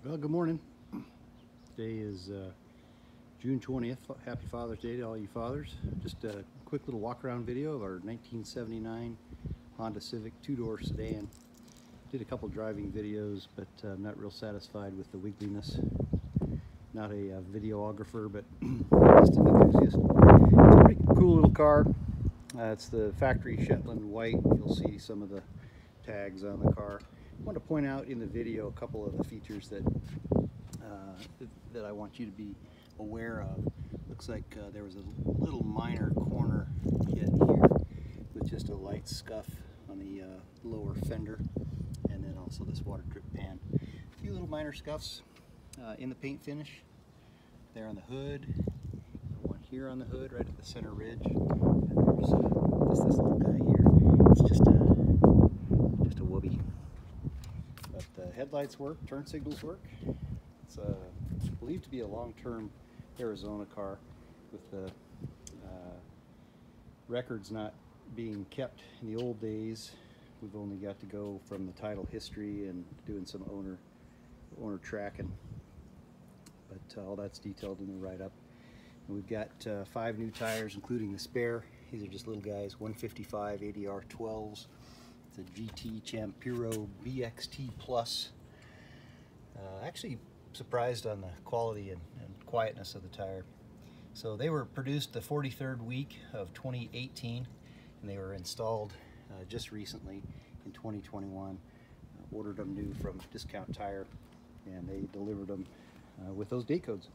Well, good morning. Today is June 20th. Happy Father's Day to all you fathers. Just a quick little walk-around video of our 1979 Honda Civic two-door sedan. Did a couple driving videos, but I'm not real satisfied with the wiggliness. Not a videographer, but just an enthusiast. It's a pretty cool little car. It's the factory Shetland white. You'll see some of the tags on the car. I want to point out in the video a couple of the features that I want you to be aware of. Looks like there was a little minor corner hit here with just a light scuff on the lower fender, and then also this water drip pan. A few little minor scuffs in the paint finish. There on the hood, one here on the hood right at the center ridge, and there's this little guy here. It's just a whoopee. But the headlights work, turn signals work. It's believed to be a long-term Arizona car, with the records not being kept in the old days. We've only got to go from the title history and doing some owner tracking, but all that's detailed in the write-up. And we've got 5 new tires, including the spare. These are just little guys, 155 ADR 12s. It's a GT Champiro BXT Plus. Actually surprised on the quality and quietness of the tire. So they were produced the 43rd week of 2018, and they were installed just recently in 2021. Ordered them new from Discount Tire, and they delivered them with those date codes.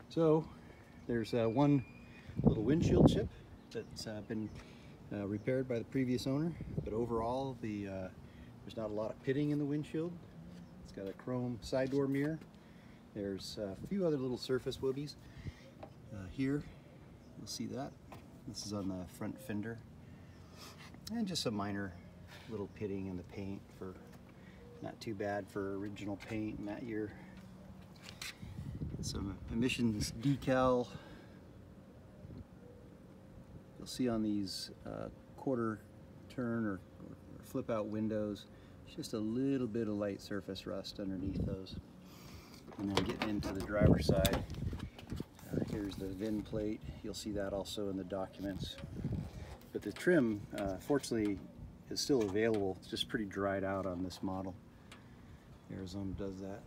So there's one little windshield chip that's been repaired by the previous owner, but overall there's not a lot of pitting in the windshield. It's got a chrome side door mirror. There's a few other little surface whoobies. Here you'll see that. This is on the front fender, and just some minor little pitting in the paint, for not too bad for original paint in that year. Some emissions decal. You'll see on these quarter turn or flip out windows, just a little bit of light surface rust underneath those. And then getting into the driver's side, here's the VIN plate. You'll see that also in the documents. But the trim, fortunately, is still available. It's just pretty dried out on this model. Arizona does that.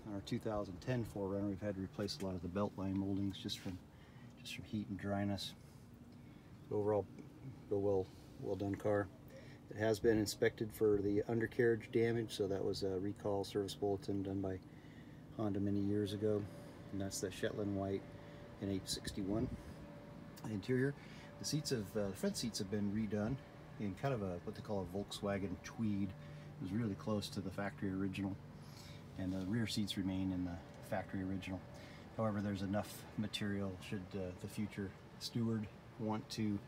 On our 2010 4Runner, we've had to replace a lot of the belt line moldings just from heat and dryness. Overall, a well done car. It has been inspected for the undercarriage damage, so that was a recall service bulletin done by Honda many years ago, and that's the Shetland white in 861. Interior, the front seats have been redone in kind of what they call a Volkswagen tweed. It was really close to the factory original, and the rear seats remain in the factory original. However, there's enough material should the future steward want to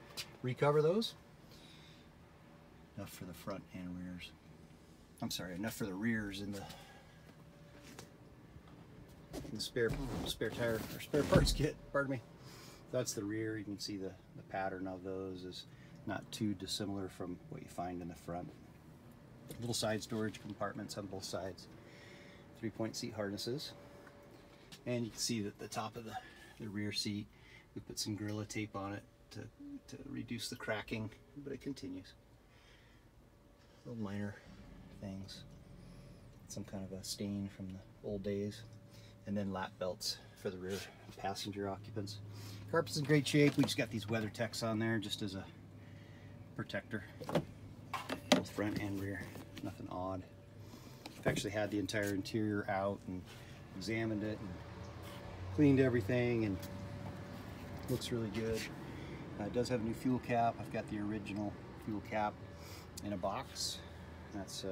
recover those. Enough for the front and rears. I'm sorry, enough for the rears in the spare tire or spare parts kit. Pardon me. That's the rear. You can see the pattern of those is not too dissimilar from what you find in the front. Little side storage compartments on both sides. 3-point seat harnesses, and you can see that the top of the rear seat, we put some Gorilla Tape on it to reduce the cracking, but it continues. Little minor things, some kind of a stain from the old days, and then lap belts for the rear passenger occupants. Carpet's in great shape. We just got these WeatherTechs on there just as a protector, both front and rear. Nothing odd. I've actually had the entire interior out and examined it and cleaned everything, and looks really good. It does have a new fuel cap. I've got the original fuel cap in a box. That's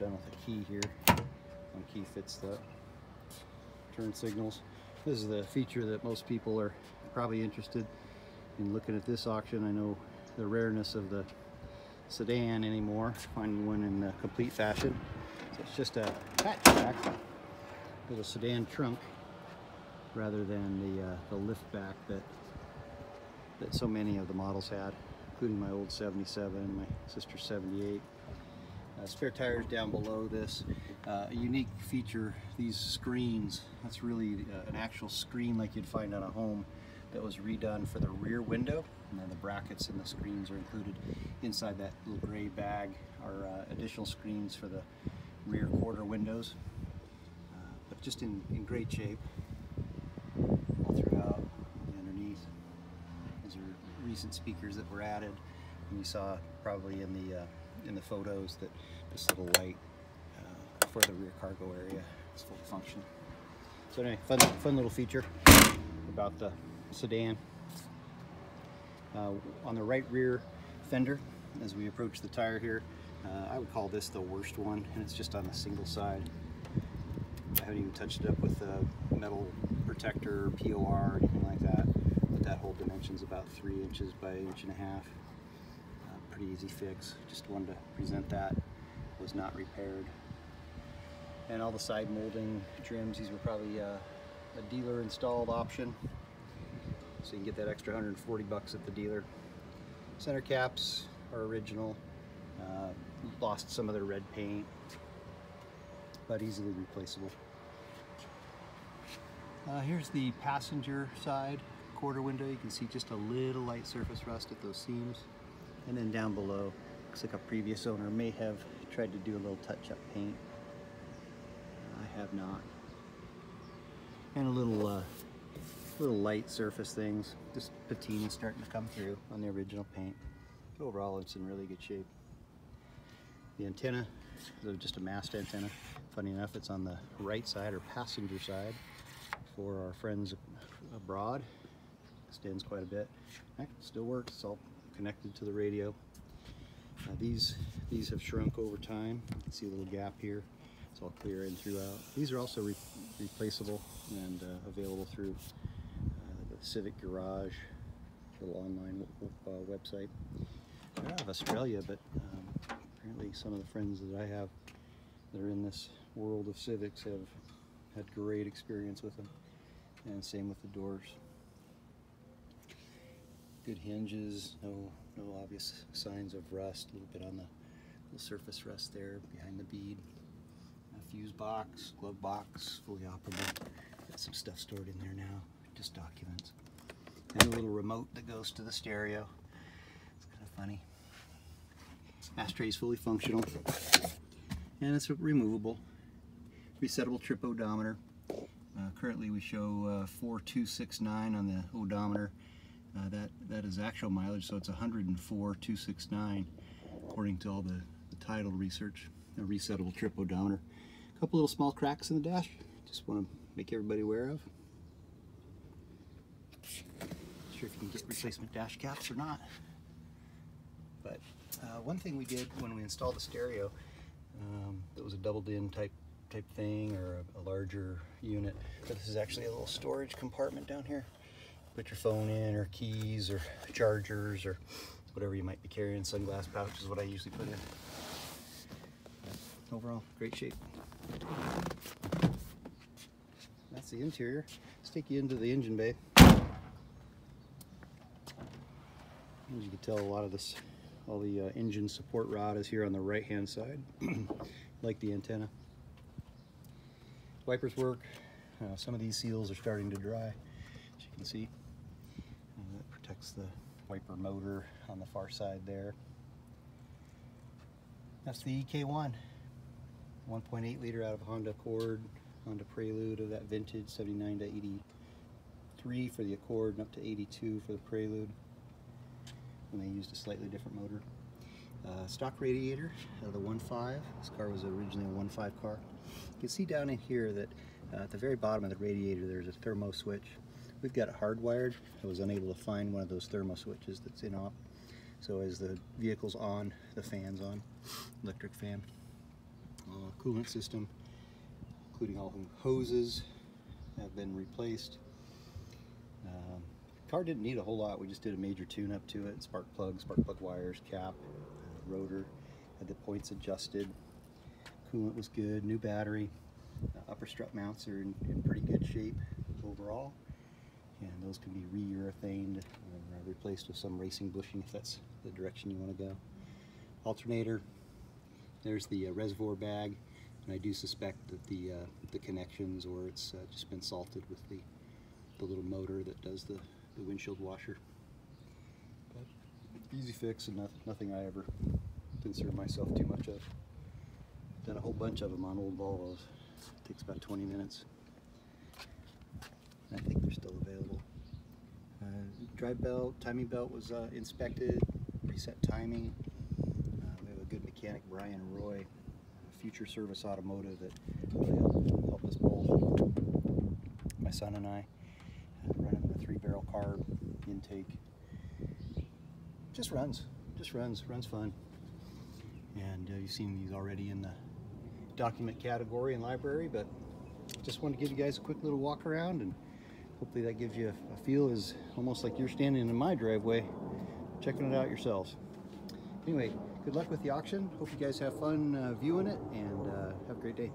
done with a key here. One key fits the turn signals. This is the feature that most people are probably interested in looking at this auction. I know the rareness of the sedan anymore, finding one in complete fashion. So it's just a hatchback with a sedan trunk rather than the lift back that so many of the models had, including my old 77, my sister's 78. Spare tires down below this. A unique feature, these screens. That's really an actual screen like you'd find on a home that was redone for the rear window, and then the brackets and the screens are included. Inside that little gray bag are additional screens for the rear quarter windows, but just in great shape all throughout and underneath. These are recent speakers that were added, and you saw probably in the photos that this little light for the rear cargo area is fully functioning. So anyway, fun little feature about the sedan. On the right rear fender, as we approach the tire here, I would call this the worst one, and it's just on the single side. I haven't even touched it up with a metal protector, POR, or anything like that, but that hole dimension's about 3 inches by 1.5 inches. Pretty easy fix. Just wanted to present that. Was not repaired. And all the side molding trims, these were probably a dealer installed option, so you can get that extra 140 bucks at the dealer. Center caps are original. Lost some of their red paint, but easily replaceable. Here's the passenger side quarter window. You can see just a little light surface rust at those seams. And then down below, looks like a previous owner may have tried to do a little touch-up paint. I have not. And a little light surface things, just patina starting to come through on the original paint. But overall, it's in really good shape. The antenna is just a mast antenna. Funny enough, it's on the right side or passenger side for our friends abroad. Extends quite a bit. Still works. It's all connected to the radio. These have shrunk over time. You can see a little gap here. It's all clear in throughout. These are also replaceable and available through the Civic Garage, little online website. They're out of Australia, but apparently some of the friends that I have that are in this world of Civics have had great experience with them, and same with the doors. Good hinges, no obvious signs of rust. A little bit on the surface rust there behind the bead. A fuse box, glove box, fully operable. Got some stuff stored in there now, just documents. And a little remote that goes to the stereo. It's kind of funny. Ashtray is fully functional, and it's removable. Resettable trip odometer. Currently we show 4269 on the odometer. That is actual mileage, so it's 104,269 according to all the title research. A resettable trip odometer. A couple little small cracks in the dash. Just want to make everybody aware of. Not sure if you can get replacement dash caps or not. But one thing we did when we installed the stereo, that was a doubled in type thing, or a larger unit. But this is actually a little storage compartment down here. Put your phone in, or keys, or chargers, or whatever you might be carrying. Sunglass pouch is what I usually put in. But overall, great shape. That's the interior. Let's take you into the engine bay. As you can tell, a lot of this, all the engine support rod is here on the right hand side, like the antenna. Wipers work. Some of these seals are starting to dry, as you can see. That protects the wiper motor on the far side there. That's the EK1, 1.8 liter out of Honda Accord, Honda Prelude of that vintage, 79 to 83 for the Accord, and up to 82 for the Prelude, when they used a slightly different motor. Stock radiator of the 1.5. This car was originally a 1.5 car. You can see down in here that at the very bottom of the radiator there's a thermo switch. We've got it hardwired. I was unable to find one of those thermo switches that's in op. So as the vehicle's on, the fan's on, electric fan. Coolant system, including all hoses, have been replaced. Car didn't need a whole lot. We just did a major tune-up to it. Spark plug wires, cap, rotor, had the points adjusted. Coolant was good, new battery. Upper strut mounts are in pretty good shape overall, and those can be re-urethaned or replaced with some racing bushing if that's the direction you want to go. Alternator, There's the reservoir bag, and I do suspect that the connections, or it's just been salted with the little motor that does the windshield washer. But easy fix, and nothing I ever concern myself too much of. Done a whole bunch of them on old Volvos. It takes about 20 minutes. I think they're still available. Drive belt, timing belt was inspected, reset timing. We have a good mechanic, Brian Roy, Future Service Automotive, that really helped us both, my son and I, running the 3-barrel carb intake. Just runs fun. And you've seen these already in the document category and library, but just wanted to give you guys a quick little walk around, and hopefully that gives you a feel as almost like you're standing in my driveway checking it out yourselves. Anyway, good luck with the auction. Hope you guys have fun viewing it, and have a great day.